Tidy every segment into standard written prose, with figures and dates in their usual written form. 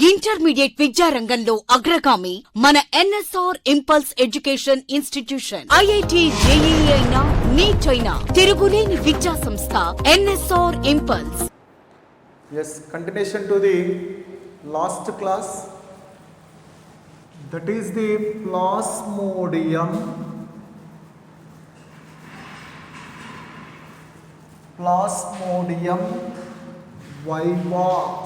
Intermediate విద్యారంగంలో అగ్రగామి మన NSR impulse education institution. IIT, JEE అయినా, నీట్ అయినా తిరుగులేని విద్యా సంస్థ NSR impulse. Yes, continuation to the last class, that is the plasmodium vivax,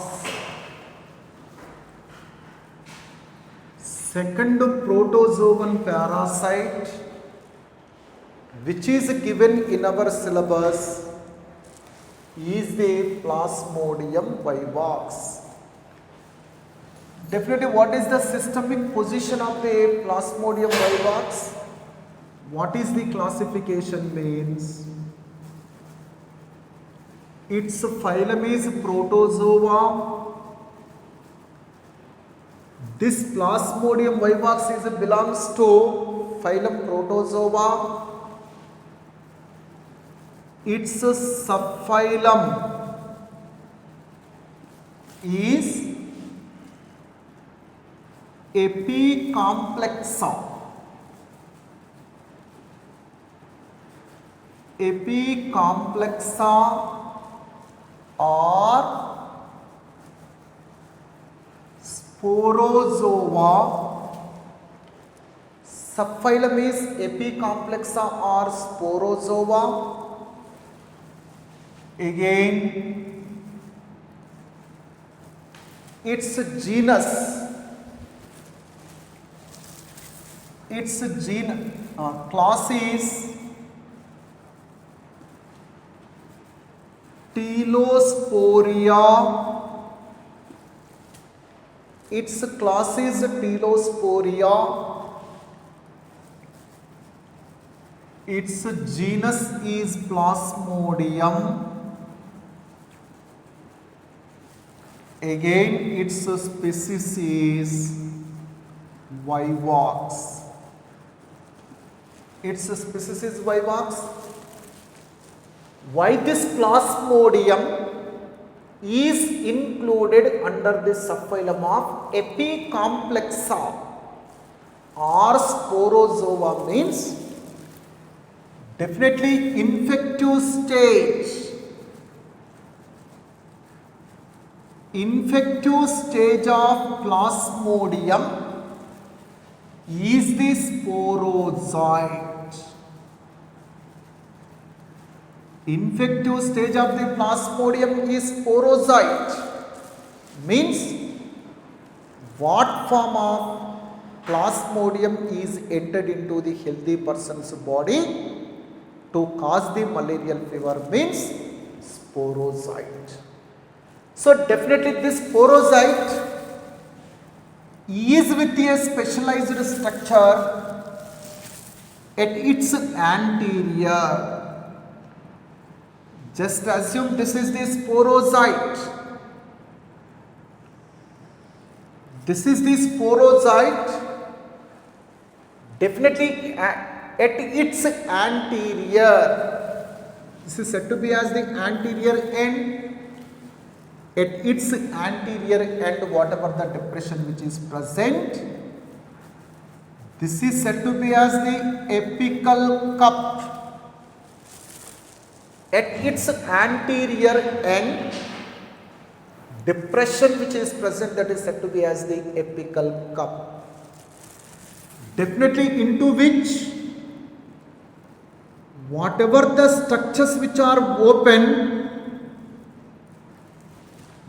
second protozoan parasite which is given in our syllabus is the Plasmodium vivax. Definitely, what is the systemic position of the Plasmodium vivax? What is the classification means? Its phylum is Protozoa. This Plasmodium vivax belongs to phylum Protozoa. Its subphylum is Epicomplexa. Epicomplexa or Sporozoa. Subphylum is Epicomplexa or Sporozoa. Again, its genus, class is Telosporia. Its class is Telosporia. Its genus is Plasmodium. Again, its species is vivax. Its species is vivax. Why this Plasmodium is included under the subphylum of Epicomplexa or Sporozoa means definitely infective stage. Infective stage of Plasmodium is the sporozoite. Infective stage of the Plasmodium is sporozoite. Means what form of Plasmodium is entered into the healthy person's body to cause the malarial fever means sporozoite. So definitely this sporozoite is with a specialized structure at its anterior. Just assume this is the sporozoite. This is the sporozoite. Definitely at its anterior. This is said to be as the anterior end. At its anterior end, whatever the depression which is present, this is said to be as the apical cup. At its anterior end, depression which is present, that is said to be as the apical cup. Definitely into which whatever the structures which are open,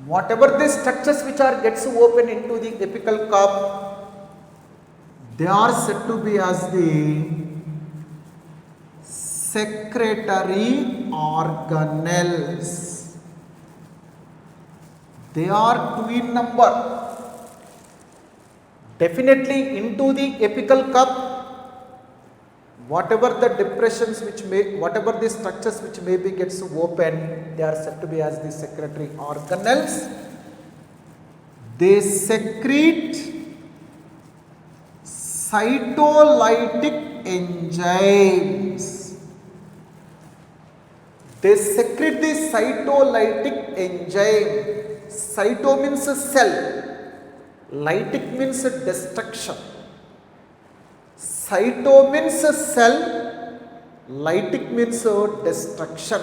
whatever the structures which are gets open into the apical cup, they are said to be as the secretory organelles. They are two in number. Definitely into the apical cup, whatever the depressions which may, whatever the structures which may be gets open, they are said to be as the secretory organelles. They secrete cytolytic enzymes. They secrete the cytolytic enzyme. Cyto means cell. Lytic means destruction. Cyto means cell. Lytic means destruction.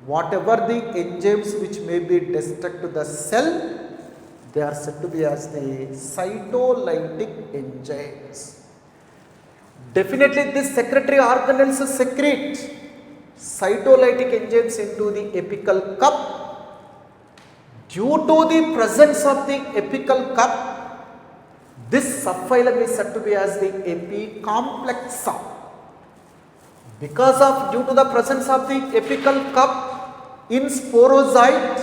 Whatever the enzymes which may be destruct the cell, they are said to be as the cytolytic enzymes. Definitely these secretory organelles secrete cytolytic enzymes into the apical cup. Due to the presence of the apical cup, this subphylum is said to be as the Apicomplexa. Because of due to the presence of the apical cup in sporozoite,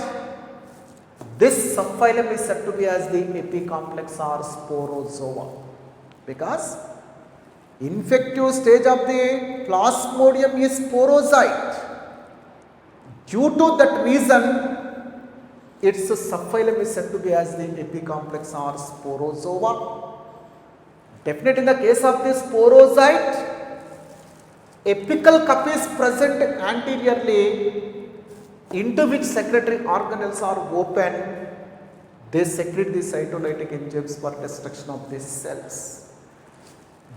this subphylum is said to be as the Apicomplexa or Sporozoa. Because infective stage of the Plasmodium is sporozoite. Due to that reason, its subphylum is said to be as the Apicomplexa or Sporozoa. Definitely in the case of the sporozoite, apical cup is present anteriorly, into which secretory organelles are open. They secrete the cytolytic enzymes for destruction of these cells.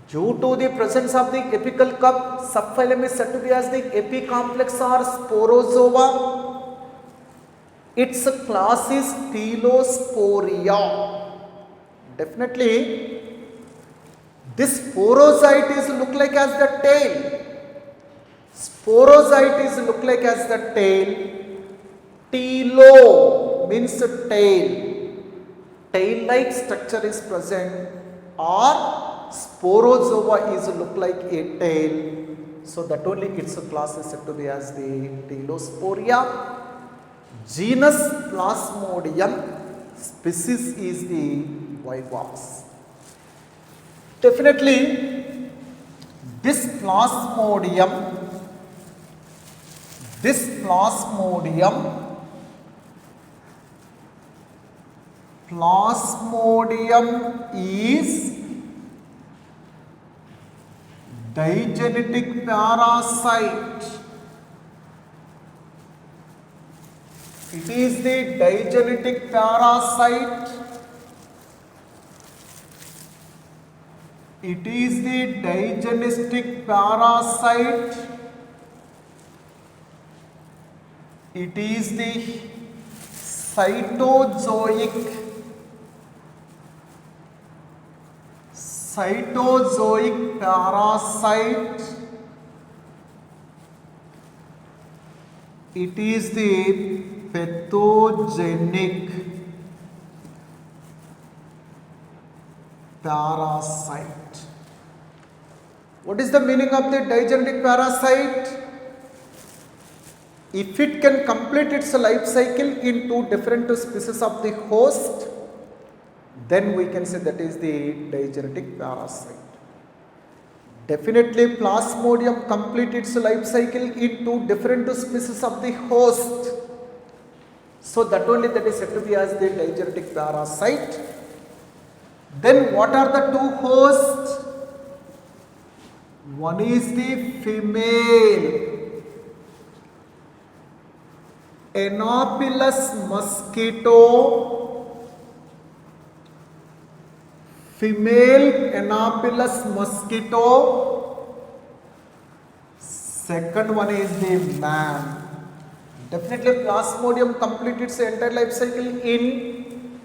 Due to the presence of the apical cup, subphylum is said to be as the Apicomplexa or Sporozoa. Its class is Telosporia. Definitely, this sporozoite is look like as the tail. Sporozoite is look like as the tail. Telo means tail. Tail-like structure is present, or Sporozoa is look like a tail. So that only its class is said to be as the Telosporia. Genus Plasmodium, species is the Vivax. Definitely, this Plasmodium is digenetic parasite. It is the digenetic parasite. It is the digenetic parasite. It is the cytozoic parasite. It is the pathogenic parasite. What is the meaning of the digenetic parasite? If it can complete its life cycle in two different species of the host, then we can say that is the digenetic parasite. Definitely, Plasmodium complete its life cycle in two different species of the host. So that only that is said to be as the digenetic parasite. Then what are the two hosts? One is the female Anopheles mosquito. Female Anopheles mosquito. Second one is the man. Definitely Plasmodium completed its entire life cycle in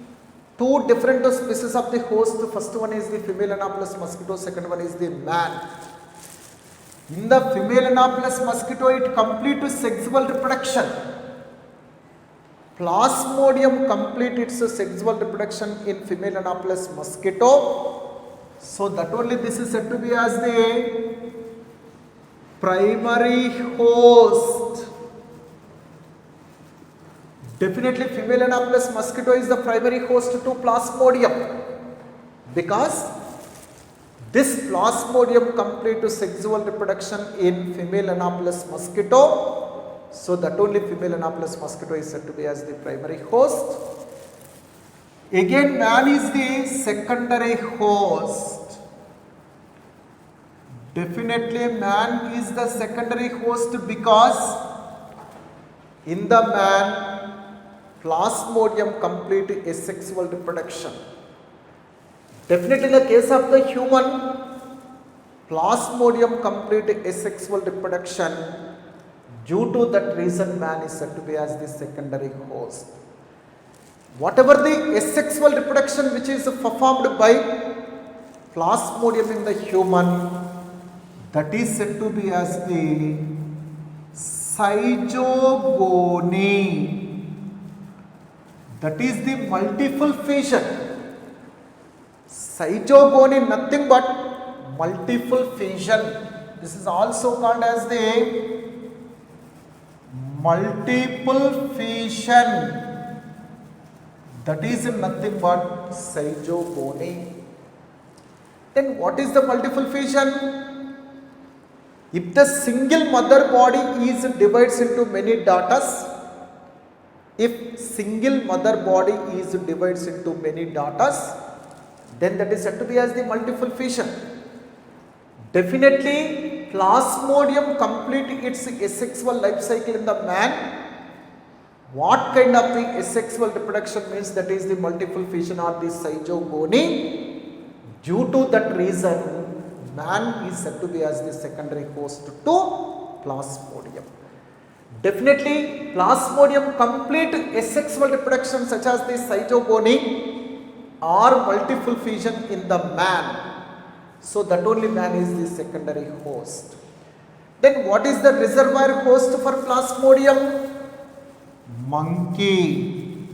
two different species of the host. First one is the female Anopheles mosquito, second one is the man. In the female Anopheles mosquito, it completes sexual reproduction. Plasmodium completes its sexual reproduction in female Anopheles mosquito. So that only this is said to be as the primary host. Definitely female Anopheles mosquito is the primary host to Plasmodium, because this Plasmodium completes sexual reproduction in female Anopheles mosquito. So that only female Anopheles mosquito is said to be as the primary host. Again, man is the secondary host. Definitely man is the secondary host, because in the man Plasmodium complete asexual reproduction. Definitely in the case of the human, Plasmodium complete asexual reproduction. Due to that reason, man is said to be as the secondary host. Whatever the asexual reproduction which is performed by Plasmodium in the human, that is said to be as the zygogony. That is the multiple fission. Zygogony nothing but multiple fission. This is also called as the multiple fission. That is nothing but zygogony. Then what is the multiple fission? If the single mother body is divides into many daughters, if single mother body is divides into many daughters, then that is said to be as the multiple fission. Definitely, Plasmodium complete its asexual life cycle in the man. What kind of the asexual reproduction means? That is the multiple fission or the zygogony. Due to that reason, man is said to be as the secondary host to Plasmodium. Definitely, Plasmodium complete asexual reproduction such as the zygogony or multiple fission in the man. So that only man is the secondary host. Then what is the reservoir host for Plasmodium? Monkey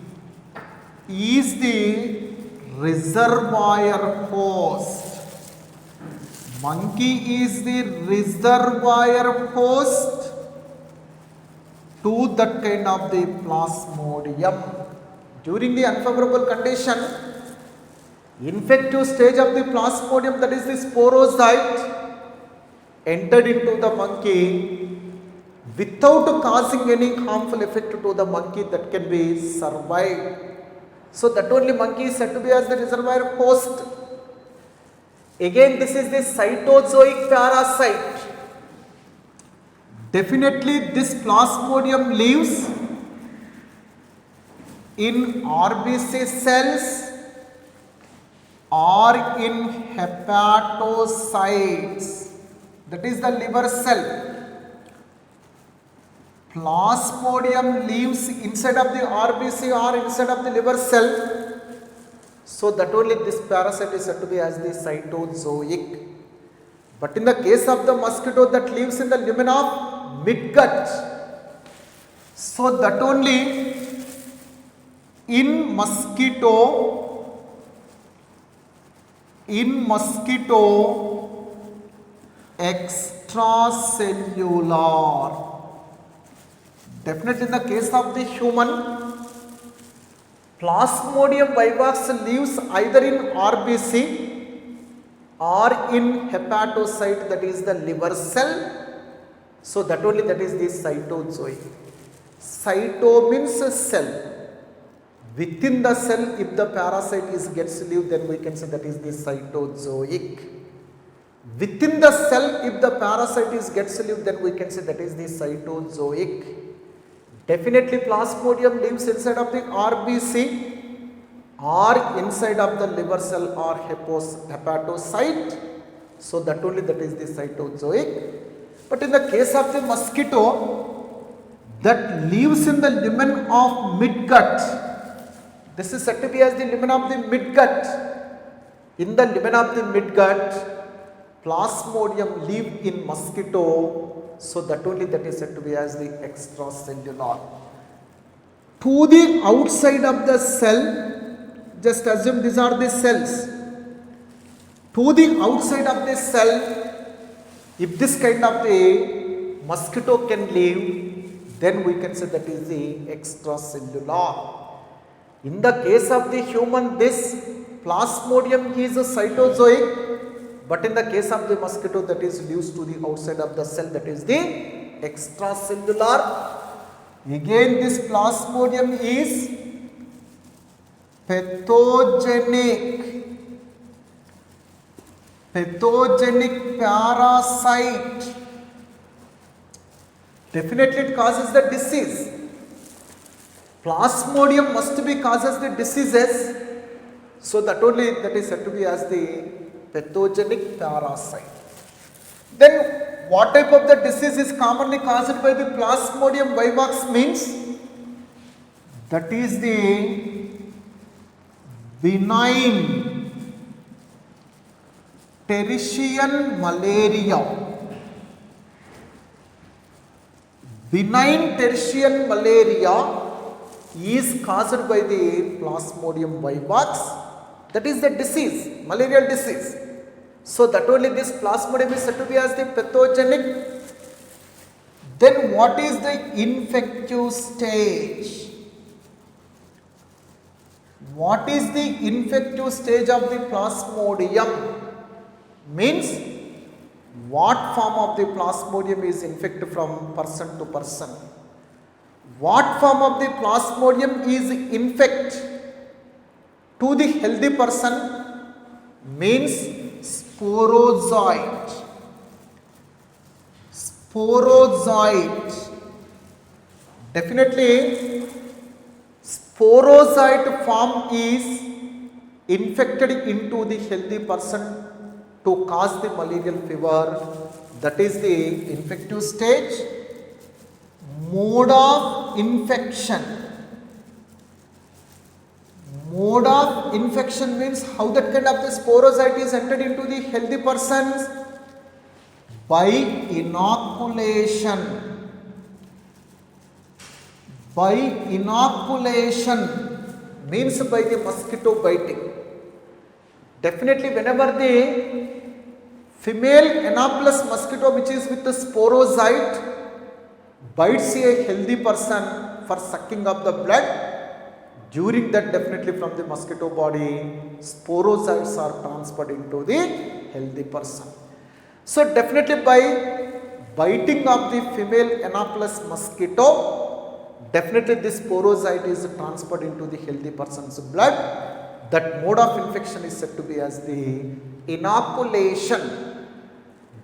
is the reservoir host. Monkey is the reservoir host to that kind of the Plasmodium. During the unfavorable condition, infective stage of the Plasmodium, that is the sporocyte, entered into the monkey without causing any harmful effect to the monkey, that can be survived. So that only monkey is said to be as the reservoir host. Again, this is the cytozoic parasite. Definitely this Plasmodium lives in RBC cells or in hepatocytes, that is the liver cell. Plasmodium lives inside of the RBC or inside of the liver cell. So that only this parasite is said to be as the cytozoic. But in the case of the mosquito, that lives in the lumen of midgut. So that only in mosquito extracellular. Definitely in the case of the human, Plasmodium vivax lives either in RBC or in hepatocyte, that is the liver cell. So that only that is the cytozoic. Cyto means cell. Within the cell, if the parasite is gets live, then we can say that is the cytozoic. Within the cell, if the parasite is gets live, then we can say that is the cytozoic. Definitely Plasmodium lives inside of the RBC or inside of the liver cell or hepatocyte. So that only that is the cytozoic. But in the case of the mosquito, that lives in the lumen of midgut. This is said to be as the lumen of the midgut. In the lumen of the midgut, Plasmodium live in mosquito. So that only that is said to be as the extracellular. To the outside of the cell, just assume these are the cells. To the outside of the cell, if this kind of a mosquito can live, then we can say that is the extracellular. In the case of the human, this Plasmodium is a cytozoic, but in the case of the mosquito, that is lives to the outside of the cell, that is the extracellular. Again, this Plasmodium is pathogenic parasite. Definitely it causes the disease. Plasmodium must be causes the diseases. So that only that is said to be as the pathogenic parasite. Then what type of the disease is commonly caused by the Plasmodium vivax means? That is the benign tertian malaria. Benign tertian malaria is caused by the Plasmodium vivax. That is the disease, malarial disease. So that only this Plasmodium is said to be as the pathogenic. Then what is the infective stage? What is the infective stage of the Plasmodium? Means what form of the Plasmodium is infected from person to person? What form of the Plasmodium is infect to the healthy person? Means sporozoite. Sporozoite. Definitely sporozoite form is infected into the healthy person to cause the malarial fever. That is the infective stage. Mode of infection. Mode of infection means how that kind of the sporozoite is entered into the healthy persons? By inoculation. By inoculation means by the mosquito biting. Definitely whenever the female Anopheles mosquito which is with the sporozoite bites a healthy person for sucking up the blood, during that definitely from the mosquito body sporozoites are transferred into the healthy person. So definitely by biting of the female Anopheles mosquito, definitely this sporozoite is transferred into the healthy person's blood. That mode of infection is said to be as the inoculation.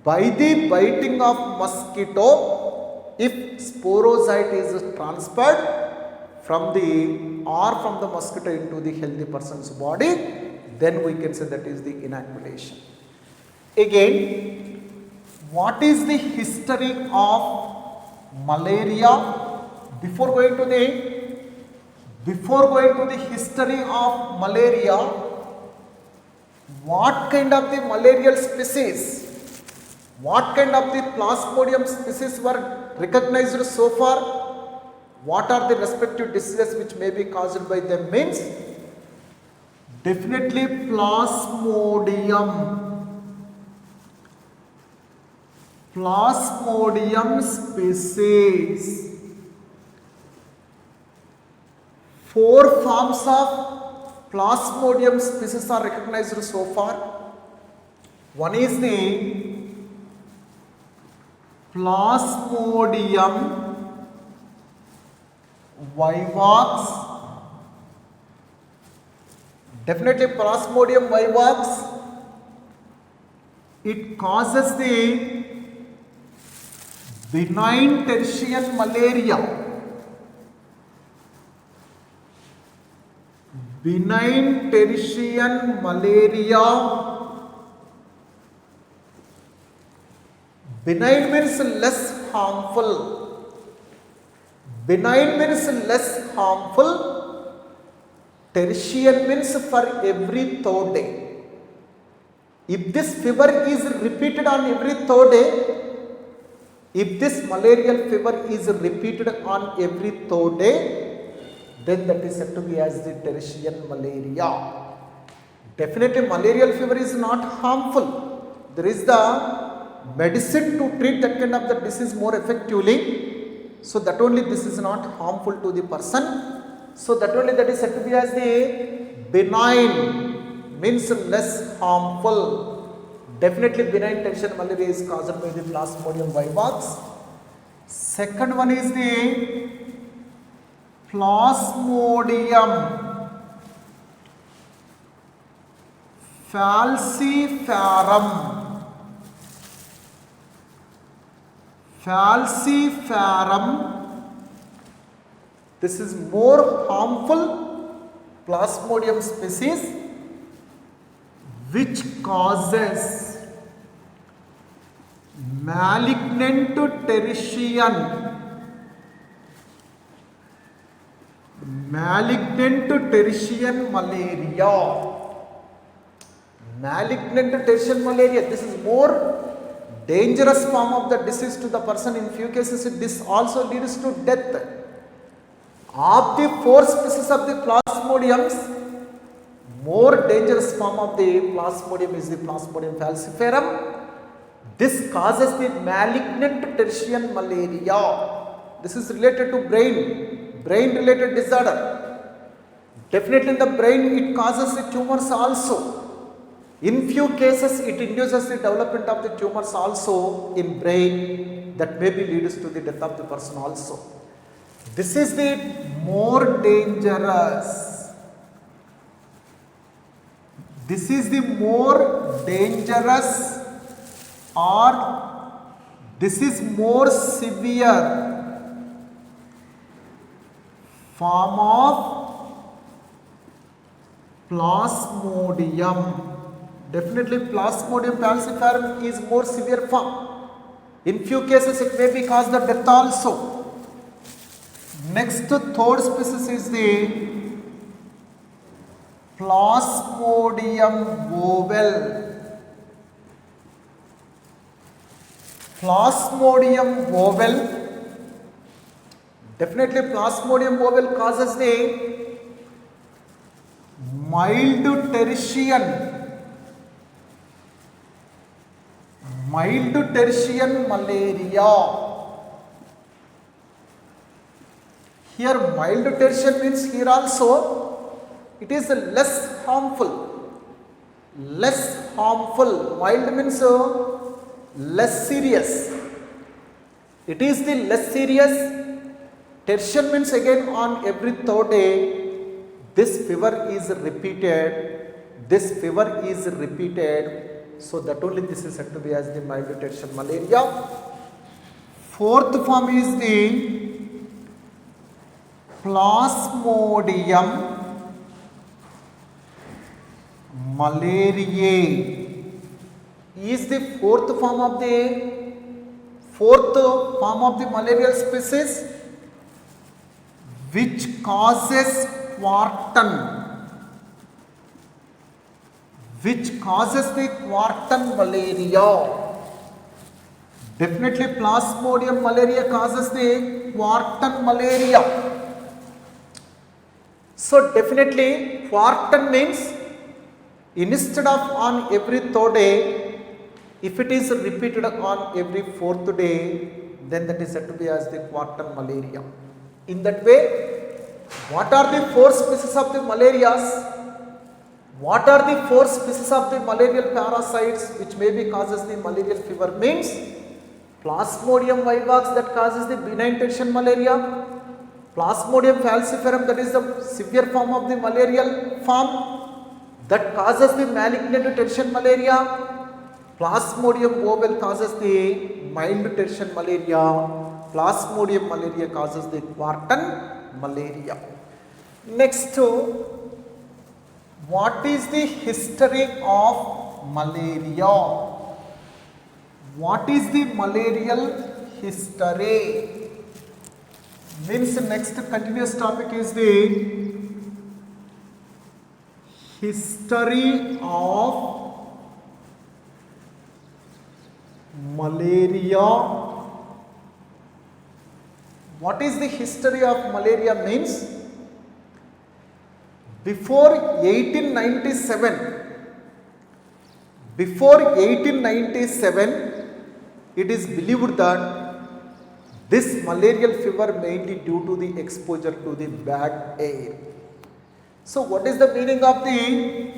By the biting of mosquito, if sporozoite is transferred from the mosquito into the healthy person's body, then we can say that is the inoculation. Again, what is the history of malaria? Before going to the history of malaria, what kind of the malarial species, what kind of the Plasmodium species were recognized so far? What are the respective diseases which may be caused by them means? Definitely Plasmodium. Plasmodium species. 4 forms of Plasmodium species are recognized so far. One is the Plasmodium vivax. Definitely Plasmodium vivax, it causes the benign tertian malaria. Benign tertian malaria. Benign means less harmful. Benign means less harmful. Tertian means for every third day. If this fever is repeated on every third day, if this malarial fever is repeated on every third day, then that is said to be as the tertian malaria. Definitely malarial fever is not harmful. There is the medicine to treat that kind of the disease more effectively. So that only this is not harmful to the person. So that only that is said to be as the benign, means less harmful. Definitely benign tertian malaria is caused by the Plasmodium vivax. Second one is the Plasmodium falciparum. Falciparum. This is more harmful Plasmodium species which causes malignant tertian malaria. Malignant tertian malaria, this is more dangerous form of the disease to the person. In few cases this also leads to death. Of the 4 species of the Plasmodiums, more dangerous form of the Plasmodium is the Plasmodium falciparum. This causes the malignant tertian malaria. This is related to brain related disorder. Definitely in the brain it causes the tumors also. In few cases it induces the development of the tumors also in brain, that maybe leads to the death of the person also. This is the more dangerous. This is the more dangerous, or this is more severe form of Plasmodium. Definitely Plasmodium falciparum is more severe form. In few cases it may be cause the death also. Next, third species is the Plasmodium ovale. Plasmodium ovale, definitely Plasmodium ovale causes the mild tertian malaria. Here mild tertian means here also it is less harmful. Mild means less serious. It is the less serious. Tertian means again on every 3rd day this fever is repeated. So that only this is said to be as the mild tertian malaria. 4th form is the Plasmodium malariae. Is the 4th form of the malarial species which causes quartan. The quartan malaria. Definitely Plasmodium malaria causes the quartan malaria. So definitely quartan means instead of on every 3rd day, if it is repeated on every 4th day, then that is said to be as the quartan malaria. In that way, what are the 4 species of the malarias? What are the 4 species of the malarial parasites which may be causes the malarial fever? Means Plasmodium vivax, that causes the benign tertian malaria. Plasmodium falciparum, that is the severe form of the malarial form, that causes the malignant tertian malaria. Plasmodium ovale causes the mild tertian malaria. Plasmodium malaria causes the quartan malaria. Next, what is the history of malaria? What is the malarial history? Means next continuous topic is the history of malaria. What is the history of malaria? Means before 1897, it is believed that this malarial fever mainly due to the exposure to the bad air. So what is the meaning of the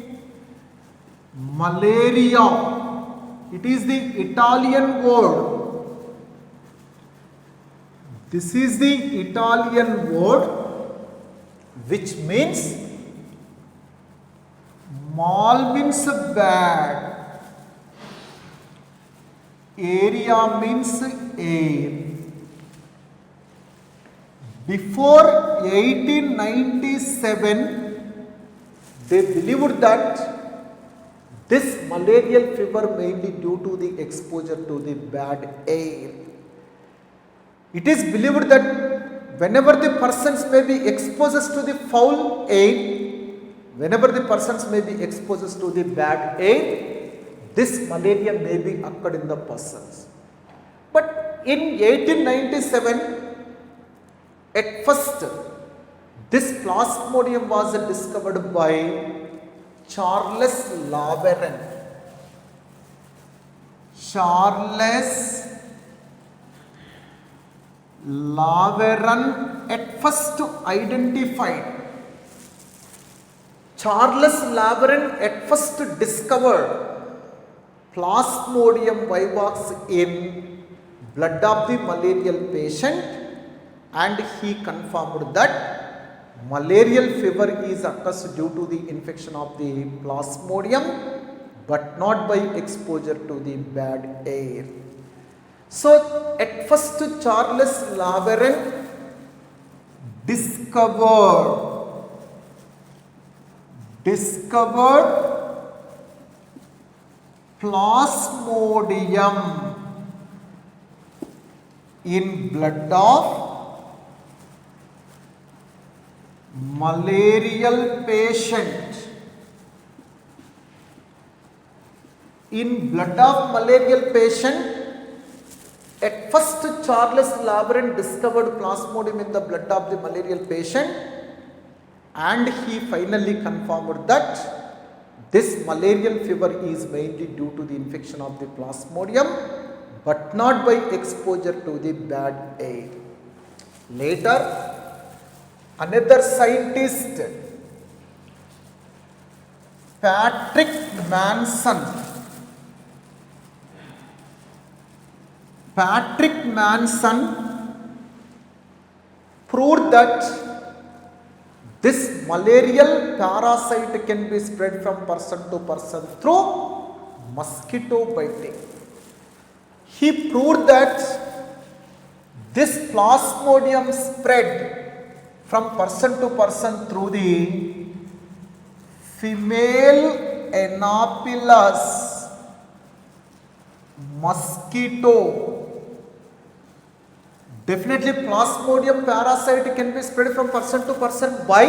malaria? It is the Italian word. This is the Italian word which means mal means bad, area means air, Before 1897, they believed that this malarial fever mainly due to the exposure to the bad air. It is believed that whenever the persons may be exposed to the foul air, whenever the persons may be exposed to the bad air, this malaria may be occurred in the persons. But in 1897, at first, this plasmodium was discovered by Charles Laveran. Charles Laveran at first identified. Charles Laveran at first discovered Plasmodium vivax in blood of the malarial patient, and he confirmed that malarial fever is occurs due to the infection of the Plasmodium but not by exposure to the bad air. So at first Charles Laveran discovered Plasmodium in blood of malarial patient. In blood of malarial patient, at first Charles Laveran discovered Plasmodium in the blood of the malarial patient, and he finally confirmed that this malarial fever is mainly due to the infection of the Plasmodium but not by exposure to the bad air. Later, another scientist, Patrick Manson, proved that this malarial parasite can be spread from person to person through mosquito biting. He proved that this Plasmodium spread from person to person through the female Anopheles mosquito. Definitely Plasmodium parasite can be spread from person to person by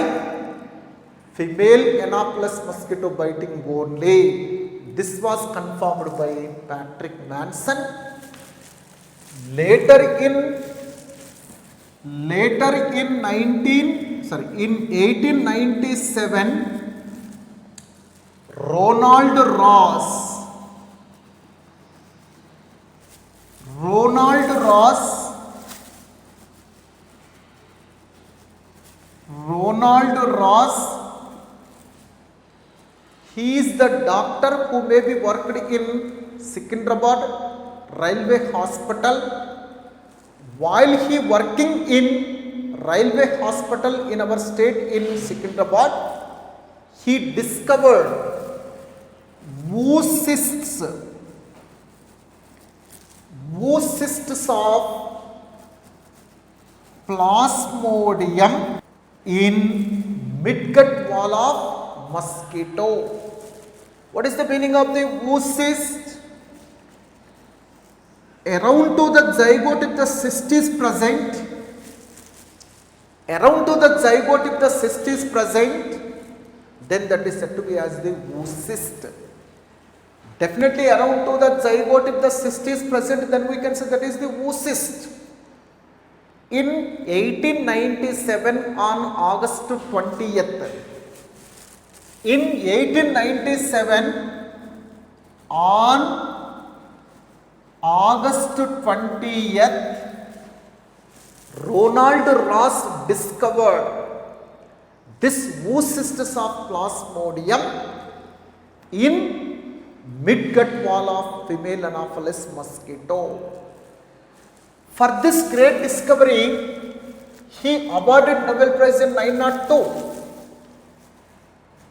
female Anopheles mosquito biting only. This was confirmed by Patrick Manson. Later in 1897, Ronald Ross, he is the doctor who may be worked in Secunderabad Railway Hospital. While he working in Railway Hospital in our state in Secunderabad, he discovered oocysts of Plasmodium in midgut wall of mosquito. What is the meaning of the oocyst? Around to the zygote if the cyst is present, then that is said to be as the oocyst. Definitely around to the zygote if the cyst is present, then we can say that is the oocyst. In 1897 on August 20th, on August 20th, Ronald Ross discovered this oocysts of Plasmodium in midgut wall of female Anopheles mosquito. For this great discovery, he awarded Nobel Prize in 1902.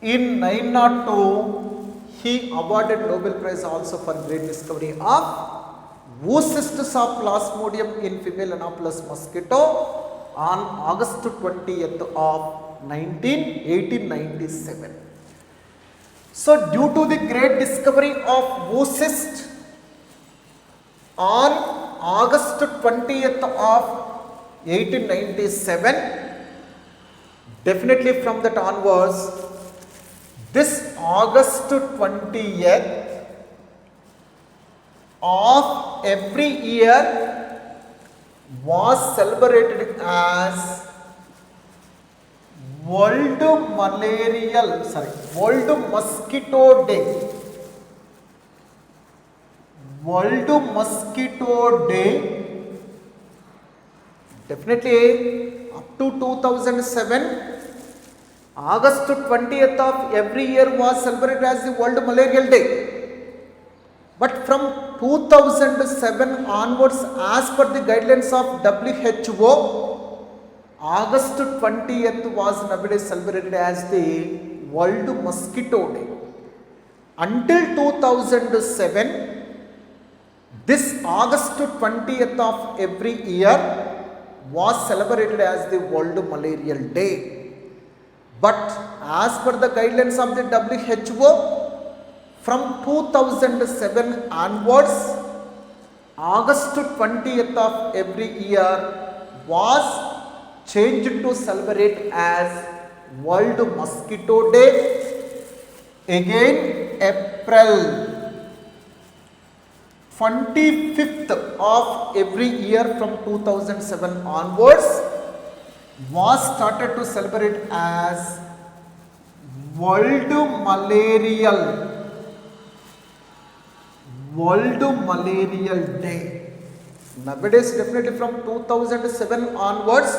In 1902, he awarded Nobel Prize also for great discovery of oocysts of Plasmodium in female Anopheles mosquito, on August 20th of 1897. So due to the great discovery of oocyst on August 20th of 1897, definitely from that onwards, this August 20th of every year was celebrated as World Mosquito Day. World Mosquito Day. Definitely up to 2007, August 20th of every year was celebrated as the World Malarial Day. But from 2007 onwards, as per the guidelines of WHO, August 20th was nowadays celebrated as the World Mosquito Day. Until 2007, this August 20th of every year was celebrated as the World Malarial Day. But as per the guidelines of the WHO, from 2007 onwards, August 20th of every year was changed to celebrate as World Mosquito Day. Again, April 25th of every year from 2007 onwards was started to celebrate as World Malarial Day. Nowadays, definitely from 2007 onwards,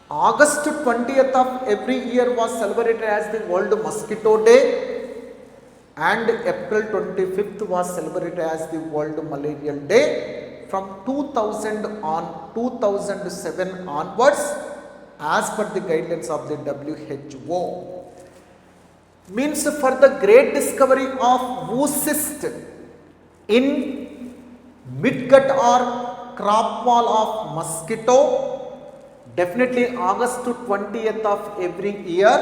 August 20th of every year was celebrated as the World Mosquito Day, and April 25th was celebrated as the World Malarial Day. From 2007 onwards, as per the guidelines of the WHO. Means for the great discovery of oocyst in midgut or crop wall of mosquito, definitely August 20th of every year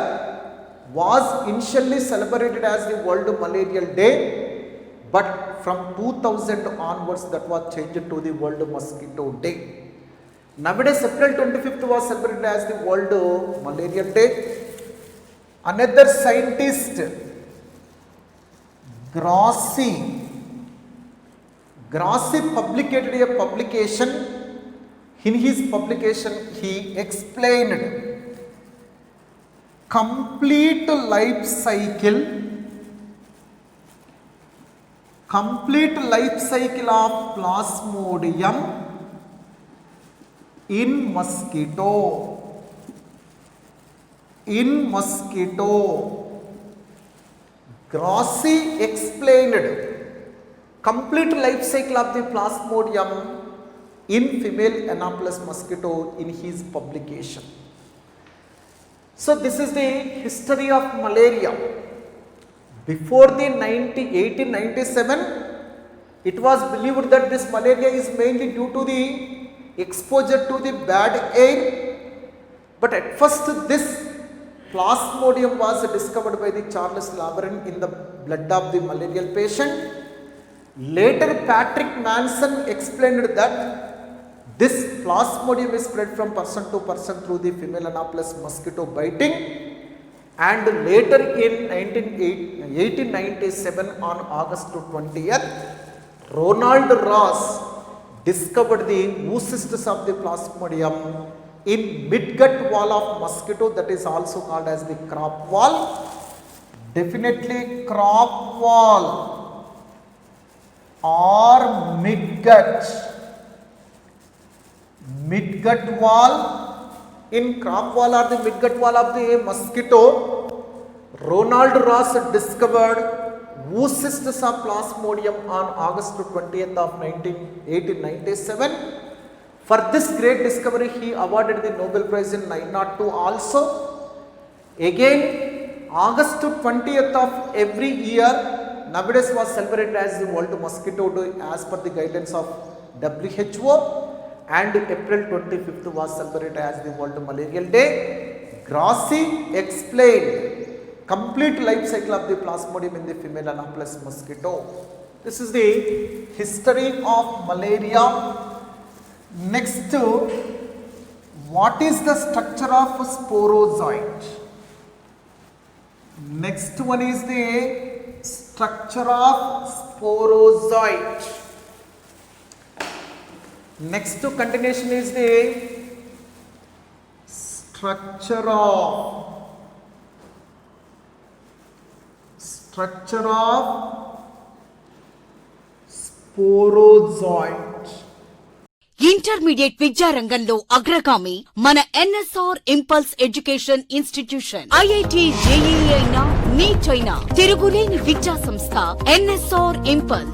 was initially celebrated as the World Malarial Day, but from 2000 onwards that was changed to the World Mosquito Day. Nowadays April 25th was celebrated as the World Malarial Day. Another scientist, Grossi published a publication. In his publication, he explained complete life cycle of Plasmodium in mosquito. Grossi explained complete life cycle of the Plasmodium in female Anopheles mosquito in his publication. So this is the history of malaria. Before the 1897, it was believed that this malaria is mainly due to the exposure to the bad air. But at first this Plasmodium was discovered by the Charles Laveran in the blood of the malarial patient. Later Patrick Manson explained that this Plasmodium is spread from person to person through the female Anopheles mosquito biting, and later in 1897 on August 20th, Ronald Ross discovered the oocysts of the Plasmodium in midgut wall of mosquito, that is also called as the crop wall. Definitely crop wall or midgut wall. In crop wall or the midgut wall of the mosquito, Ronald Ross discovered oocysts of Plasmodium on August 20th of 1897. For this great discovery, he awarded the Nobel Prize in 1902 also. Again, August 20th of every year nowadays was celebrated as the World Mosquito Day as per the guidelines of WHO. and April 25th was celebrated as the World Malarial Day. Grossi explained complete life cycle of the Plasmodium in the female Anopheles mosquito. This is the history of malaria. Next, what is the structure of sporozoite? Next one is the structure of sporozoite. Next continuation is the structure of sporozoite. Intermediate విద్యారంగంలో అగ్రగామి మన NSR impulse education institution. IIT JEE అయినా neat అయినా తిరుగులేని విద్యా సంస్థ NSR impulse.